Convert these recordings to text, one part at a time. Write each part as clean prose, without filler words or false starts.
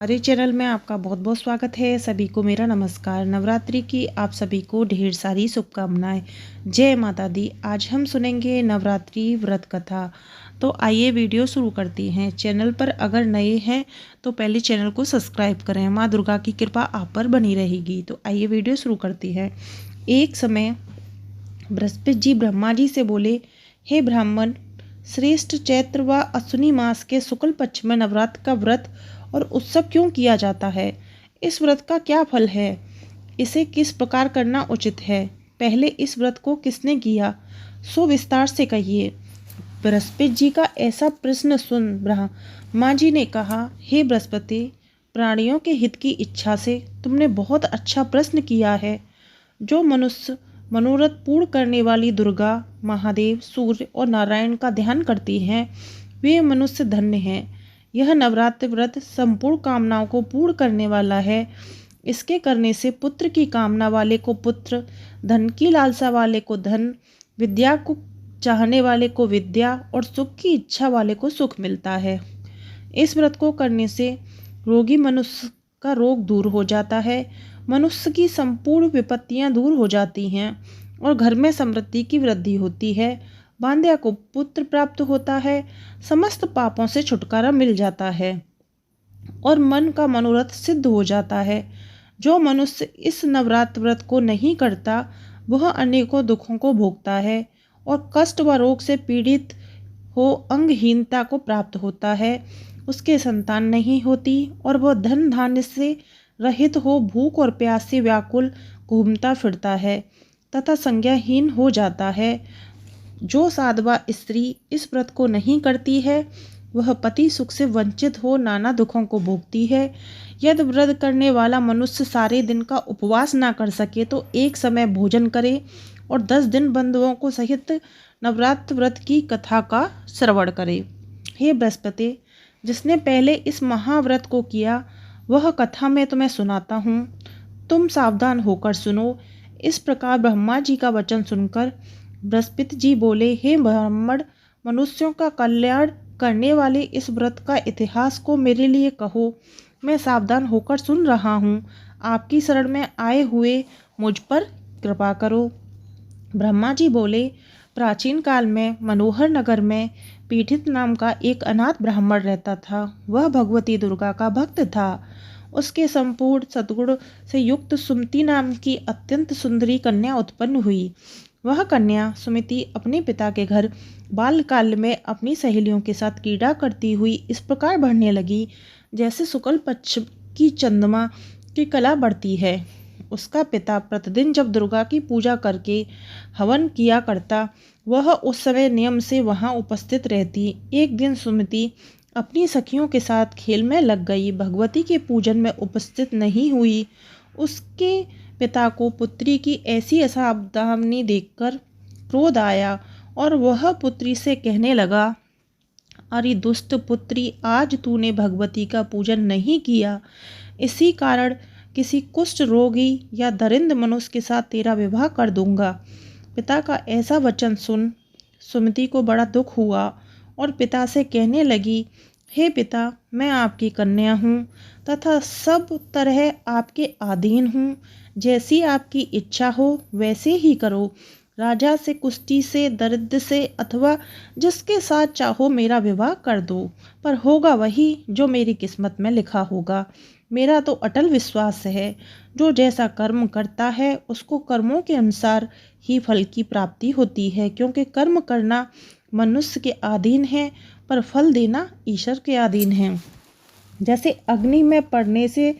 हमारे चैनल में आपका बहुत बहुत स्वागत है। सभी को मेरा नमस्कार। नवरात्रि की आप सभी को ढेर सारी शुभकामनाएं। जय माता दी। आज हम सुनेंगे नवरात्रि व्रत कथा। तो आइए वीडियो शुरू करती हैं। चैनल पर अगर नए हैं तो पहले चैनल को सब्सक्राइब करें। माँ दुर्गा की कृपा आप पर बनी रहेगी। तो आइए वीडियो शुरू करती है। एक समय बृहस्पति जी ब्रह्मा जी से बोले, हे ब्राह्मण, श्रेष्ठ चैत्र व अश्विनी मास के शुक्ल पक्ष में नवरात्र का व्रत और उत्सव क्यों किया जाता है? इस व्रत का क्या फल है? इसे किस प्रकार करना उचित है? पहले इस व्रत को किसने किया, सो विस्तार से कहिए। बृहस्पति जी का ऐसा प्रश्न सुन ब्रह्मा जी ने कहा, हे बृहस्पति, प्राणियों के हित की इच्छा से तुमने बहुत अच्छा प्रश्न किया है। जो मनुष्य मनोरथ पूर्ण करने वाली दुर्गा, महादेव, सूर्य और नारायण का ध्यान करती हैं, वे मनुष्य धन्य हैं। यह नवरात्र व्रत संपूर्ण कामनाओं को पूर्ण करने वाला है। इसके करने से पुत्र की कामना वाले को पुत्र, धन की लालसा वाले को धन, विद्या को चाहने वाले को विद्या और सुख की इच्छा वाले को सुख मिलता है। इस व्रत को करने से रोगी मनुष्य का रोग दूर हो जाता है, मनुष्य की संपूर्ण विपत्तियां दूर हो जाती हैं और घर में समृद्धि की वृद्धि होती है। बांध्या को पुत्र प्राप्त होता है, समस्त पापों से छुटकारा मिल जाता है और मन का मनोरथ सिद्ध हो जाता है। जो मनुष्य इस नवरात्र व्रत को नहीं करता वह अनेकों दुखों को भोगता है और कष्ट व रोग से पीड़ित हो अंगहीनता को प्राप्त होता है। उसके संतान नहीं होती और वह धन धान्य से रहित हो भूख और प्यास से व्याकुल घूमता फिरता है तथा संज्ञाहीन हो जाता है। जो साधवा स्त्री इस व्रत को नहीं करती है वह पति सुख से वंचित हो नाना दुखों को भोगती है। यदि व्रत करने वाला मनुष्य सारे दिन का उपवास ना कर सके तो एक समय भोजन करे और 10 दिन बंधुओं को सहित नवरात्र व्रत की कथा का श्रवण करे। हे बृहस्पति, जिसने पहले इस महाव्रत को किया वह कथा मैं तुम्हें सुनाता हूँ, तुम सावधान होकर सुनो। इस प्रकार ब्रह्मा जी का वचन सुनकर बृहस्पति जी बोले, हे ब्राह्मण, मनुष्यों का कल्याण करने वाले इस व्रत का इतिहास को मेरे लिए कहो। मैं सावधान होकर सुन रहा हूँ। आपकी शरण में आए हुए मुझ पर कृपा करो। ब्रह्मा जी बोले, प्राचीन काल में मनोहर नगर में पीठित नाम का एक अनाथ ब्राह्मण रहता था। वह भगवती दुर्गा का भक्त था। उसके संपूर्ण सद्गुण से युक्त सुमति नाम की अत्यंत सुंदरी कन्या उत्पन्न हुई। वह कन्या सुमति अपने पिता के घर बाल्यकाल में अपनी सहेलियों के साथ क्रीड़ा करती हुई इस प्रकार बढ़ने लगी जैसे शुक्ल पक्ष की चंद्रमा की कला बढ़ती है। उसका पिता प्रतिदिन जब दुर्गा की पूजा करके हवन किया करता वह उस समय नियम से वहां उपस्थित रहती। एक दिन सुमति अपनी सखियों के साथ खेल में लग गई, भगवती के पूजन में उपस्थित नहीं हुई। उसके पिता को पुत्री की ऐसी असावधानी देखकर क्रोध आया और वह पुत्री से कहने लगा, अरे दुष्ट पुत्री, आज तूने भगवती का पूजन नहीं किया, इसी कारण किसी कुष्ठ रोगी या दरिद्र मनुष्य के साथ तेरा विवाह कर दूंगा। पिता का ऐसा वचन सुन सुमति को बड़ा दुख हुआ और पिता से कहने लगी, हे पिता, मैं आपकी कन्या हूँ तथा सब तरह आपके अधीन हूँ। जैसी आपकी इच्छा हो वैसे ही करो। राजा से, कुष्ठी से, दरिद्र से अथवा जिसके साथ चाहो मेरा विवाह कर दो, पर होगा वही जो मेरी किस्मत में लिखा होगा। मेरा तो अटल विश्वास है, जो जैसा कर्म करता है उसको कर्मों के अनुसार ही फल की प्राप्ति होती है, क्योंकि कर्म करना मनुष्य के अधीन है पर फल देना ईश्वर के अधीन है। जैसे अग्नि में पड़ने से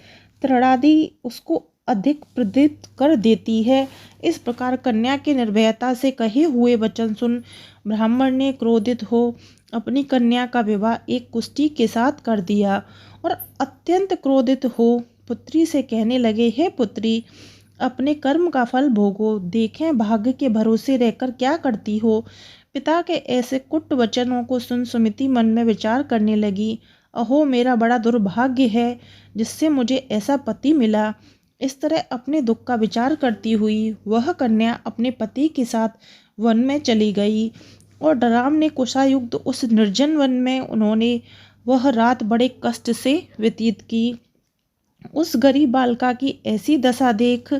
तृणादि उसको अधिक प्रदीप्त कर देती है, इस प्रकार कन्या के निर्भयता से कहे हुए वचन सुन ब्राह्मण ने क्रोधित हो अपनी कन्या का विवाह एक कुष्ठी के साथ कर दिया और अत्यंत क्रोधित हो पुत्री से कहने लगे, हे पुत्री, अपने कर्म का फल भोगो, देखें भाग्य के भरोसे रहकर क्या करती हो। पिता के ऐसे कुट वचनों को सुन सुमति मन में विचार करने लगी, अहो मेरा बड़ा दुर्भाग्य है जिससे मुझे ऐसा पति मिला। इस तरह अपने दुख का विचार करती हुई वह कन्या अपने पति के साथ वन में चली गई और डरावने कुशायुक्त उस निर्जन वन में उन्होंने वह रात बड़े कष्ट से व्यतीत की। उस गरीब बालिका की ऐसी दशा देख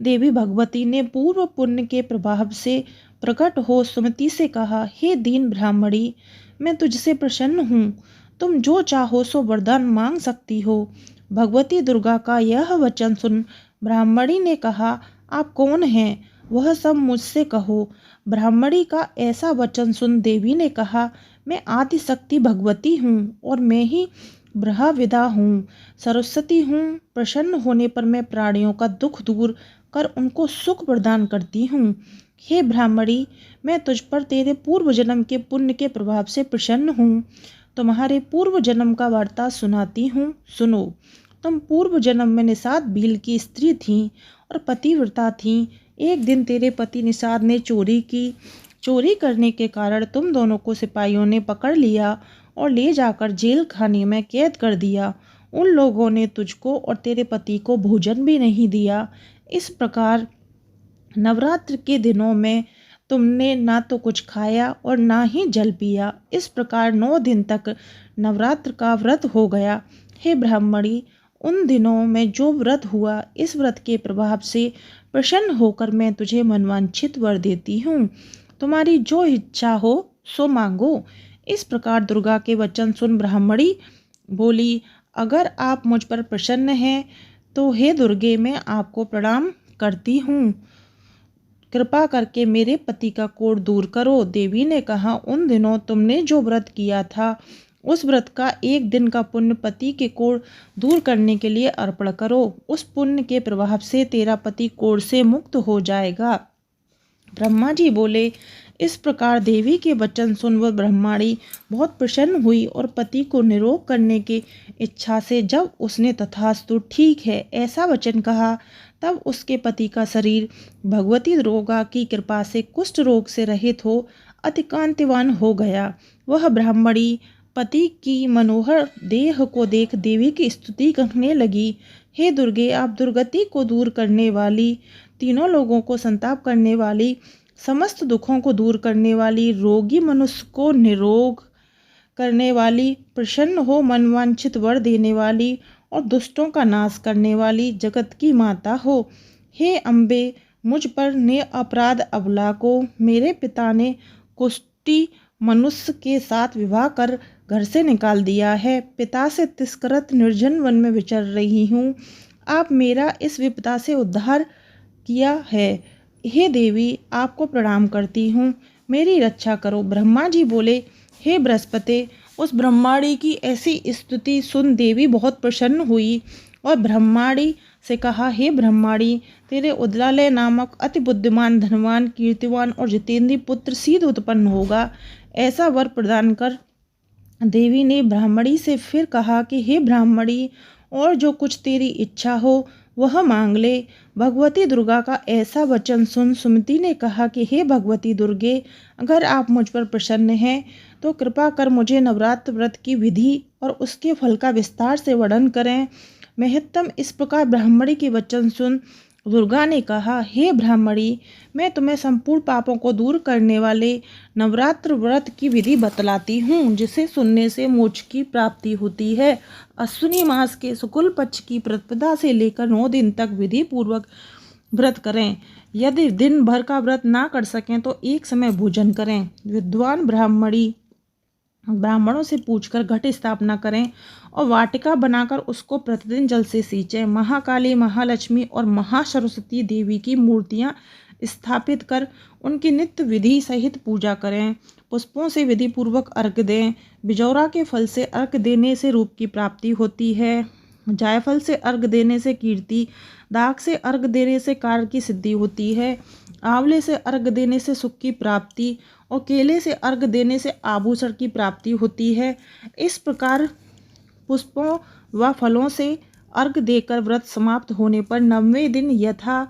देवी भगवती ने पूर्व पुण्य के प्रभाव से प्रकट हो सुमति से कहा, हे दीन ब्राह्मणी, मैं तुझसे प्रसन्न हूँ। तुम जो चाहो सो वरदान मांग सकती हो। भगवती दुर्गा का यह वचन सुन ब्राह्मणी ने कहा, आप कौन हैं? वह सब मुझसे कहो। ब्राह्मणी का ऐसा वचन सुन देवी ने कहा, मैं आदिशक्ति भगवती हूँ और मैं ही ब्रह्मविदा हूँ, सरस्वती हूँ। प्रसन्न होने पर मैं प्राणियों का दुख दूर कर उनको सुख प्रदान करती हूँ। हे ब्राह्मणी, मैं तुझ पर तेरे पूर्व जन्म के पुण्य के प्रभाव से प्रसन्न हूँ। तुम्हारे पूर्व जन्म का वार्ता सुनाती हूँ, सुनो। तुम पूर्व जन्म में निषाद भील की स्त्री थीं और पतिव्रता थीं। एक दिन तेरे पति निषाद ने चोरी की। चोरी करने के कारण तुम दोनों को सिपाहियों ने पकड़ लिया और ले जाकर जेल खाने में कैद कर दिया। उन लोगों ने तुझको और तेरे पति को भोजन भी नहीं दिया। इस प्रकार नवरात्र के दिनों में तुमने ना तो कुछ खाया और ना ही जल पिया। इस प्रकार 9 दिन तक नवरात्र का व्रत हो गया। हे ब्राह्मणी, उन दिनों में जो व्रत हुआ, इस व्रत के प्रभाव से प्रसन्न होकर मैं तुझे मनवांछित वर देती हूँ। तुम्हारी जो इच्छा हो सो मांगो। इस प्रकार दुर्गा के वचन सुन ब्राह्मणी बोली, अगर आप मुझ पर प्रसन्न हैं तो हे दुर्गे, मैं आपको प्रणाम करती हूँ। कृपा करके मेरे पति का कोढ़ दूर करो। देवी ने कहा, उन दिनों तुमने जो व्रत किया था, उस व्रत का एक दिन का पुण्य पति के कोढ़ दूर करने के लिए अर्पण करो। उस पुण्य के प्रभाव से तेरा पति कोढ़ से मुक्त हो जाएगा। ब्रह्मा जी बोले, इस प्रकार देवी के वचन सुन वह ब्रह्माणी बहुत प्रसन्न हुई और पति को निरोग करने की इच्छा से जब उसने तथास्तु ठीक है ऐसा वचन कहा, तब उसके पति का शरीर भगवती दुर्गा की कृपा से कुष्ठ रोग से रहित हो अति कांतिवान हो गया। वह ब्राह्मणी पति की मनोहर देह को देख देवी की स्तुति करने लगी। हे दुर्गे, आप दुर्गति को दूर करने वाली, तीनों लोगों को संताप करने वाली, समस्त दुखों को दूर करने वाली, रोगी मनुष्य को निरोग करने वाली, प्रसन्न हो मनवांछित वर देने वाली और दुष्टों का नाश करने वाली जगत की माता हो। हे अम्बे, मुझ पर ने अपराध अबला को मेरे पिता ने कुष्ठी मनुष्य के साथ विवाह कर घर से निकाल दिया है। पिता से तिरस्कृत निर्जन वन में विचर रही हूँ। आप मेरा इस विपदा से उद्धार किया है। हे देवी, आपको प्रणाम करती हूँ, मेरी रक्षा करो। ब्रह्मा जी बोले, हे बृहस्पति, उस ब्रह्माणी की ऐसी स्तुति सुन देवी बहुत प्रसन्न हुई और ब्रह्माणी से कहा, हे ब्रह्माणी, तेरे उदलालय नामक अति बुद्धिमान, धनवान, कीर्तिवान और जितेंद्रीय पुत्र शीघ्र उत्पन्न होगा। ऐसा वर प्रदान कर। देवी ने ब्राह्मणी से फिर कहा कि हे ब्राह्मणी, और जो कुछ तेरी इच्छा हो वह मांग ले। भगवती दुर्गा का ऐसा वचन सुन सुमति ने कहा कि हे भगवती दुर्गे, अगर आप मुझ पर प्रसन्न हैं तो कृपा कर मुझे नवरात्र व्रत की विधि और उसके फल का विस्तार से वर्णन करें। महत्तम इस प्रकार ब्राह्मणी के वचन सुन दुर्गा ने कहा, हे ब्राह्मणी, मैं तुम्हें संपूर्ण पापों को दूर करने वाले नवरात्र व्रत की विधि बतलाती हूँ, जिसे सुनने से मोक्ष की प्राप्ति होती है। अश्विनी मास के शुक्ल पक्ष की प्रतिपदा से लेकर 9 दिन तक विधि पूर्वक व्रत करें। यदि दिन भर का व्रत ना कर सकें तो एक समय भोजन करें। विद्वान ब्राह्मणों से पूछकर घट स्थापना करें और वाटिका बनाकर उसको प्रतिदिन जल से सींचें। महाकाली, महालक्ष्मी और महासरस्वती देवी की मूर्तियां स्थापित कर उनकी नित्य विधि सहित पूजा करें। पुष्पों से विधि पूर्वक अर्घ्य दें। बिजौरा के फल से अर्घ्य देने से रूप की प्राप्ति होती है। जायफल से अर्घ्य देने से कीर्ति, दाख से अर्घ्य देने से कार्य की सिद्धि होती है, आंवले से अर्घ्य देने से सुख की प्राप्ति और केले से अर्घ्य देने से आभूषण की प्राप्ति होती है। इस प्रकार पुष्पों व फलों से अर्घ्य देकर व्रत समाप्त होने पर 9वें दिन यथा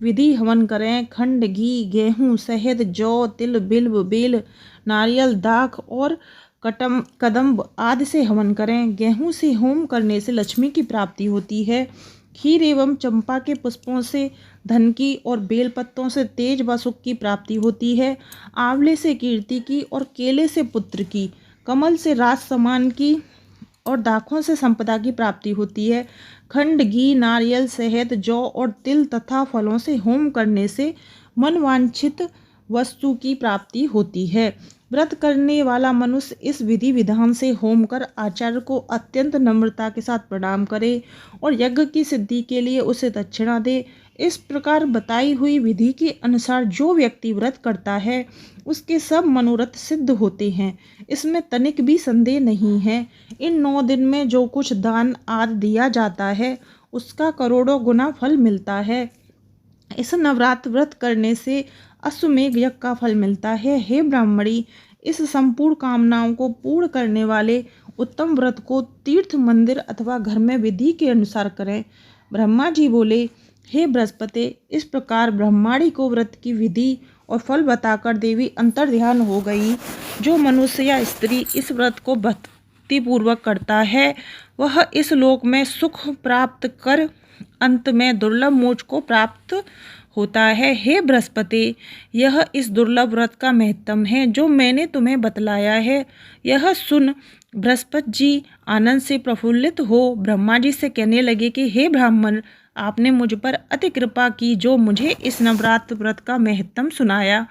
विधि हवन करें। खंड, घी, गेहूँ, शहद, जौ, तिल, बिल्व, बेल, नारियल, दाख और कदम्ब आदि से हवन करें। गेहूँ से होम करने से लक्ष्मी की प्राप्ति होती है। खीर एवं चंपा के पुष्पों से धन की और बेल पत्तों से तेज व सुख की प्राप्ति होती है। आंवले से कीर्ति की और केले से पुत्र की, कमल से राज सम्मान की और दाखों से संपदा की प्राप्ति होती है। खंड, घी, नारियल, शहद, जौ और तिल तथा फलों से होम करने से मनवांछित वस्तु की प्राप्ति होती है। व्रत करने वाला मनुष्य इस विधि विधान से होम कर आचार्य को अत्यंत नम्रता के साथ प्रणाम करे और यज्ञ की सिद्धि के लिए उसे दक्षिणा दे। इस प्रकार बताई हुई विधि के अनुसार जो व्यक्ति व्रत करता है उसके सब मनोरथ सिद्ध होते हैं, इसमें तनिक भी संदेह नहीं है। इन 9 दिन में जो कुछ दान आदि दिया जाता है उसका करोड़ों गुना फल मिलता है। इस नवरात्र व्रत करने से अश्वमेघ यज्ञ का फल मिलता है। हे ब्राह्मणी, इस संपूर्ण कामनाओं को पूर्ण करने वाले उत्तम व्रत को तीर्थ, मंदिर अथवा घर में विधि के अनुसार करें। ब्रह्मा जी बोले, हे बृहस्पति, इस प्रकार ब्रह्माणी को व्रत की विधि और फल बताकर देवी अंतर्ध्यान हो गई। जो मनुष्य या स्त्री इस व्रत को भक्तिपूर्वक करता है वह इस लोक में सुख प्राप्त कर अंत में दुर्लभ मोक्ष को प्राप्त होता है। हे बृहस्पति, यह इस दुर्लभ व्रत का महत्म है जो मैंने तुम्हें बतलाया है। यह सुन बृहस्पति जी आनंद से प्रफुल्लित हो ब्रह्मा जी से कहने लगे कि हे ब्राह्मण, आपने मुझ पर अति कृपा की जो मुझे इस नवरात्र व्रत का महत्म सुनाया।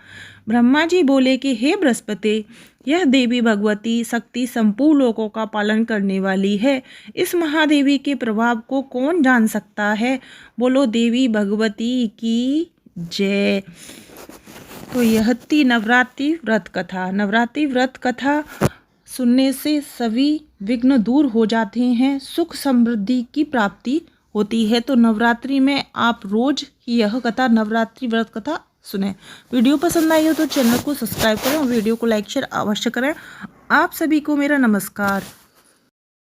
ब्रह्मा जी बोले कि हे बृहस्पति, यह देवी भगवती शक्ति संपूर्ण लोकों का पालन करने वाली है। इस महादेवी के प्रभाव को कौन जान सकता है? बोलो देवी भगवती की जय। तो यह थी नवरात्रि व्रत कथा। नवरात्रि व्रत कथा सुनने से सभी विघ्न दूर हो जाते हैं, सुख समृद्धि की प्राप्ति होती है। तो नवरात्रि में आप रोज ही यह कथा, नवरात्रि व्रत कथा सुने। वीडियो पसंद आई हो तो चैनल को सब्सक्राइब करें और वीडियो को लाइक शेयर अवश्य करें। आप सभी को मेरा नमस्कार।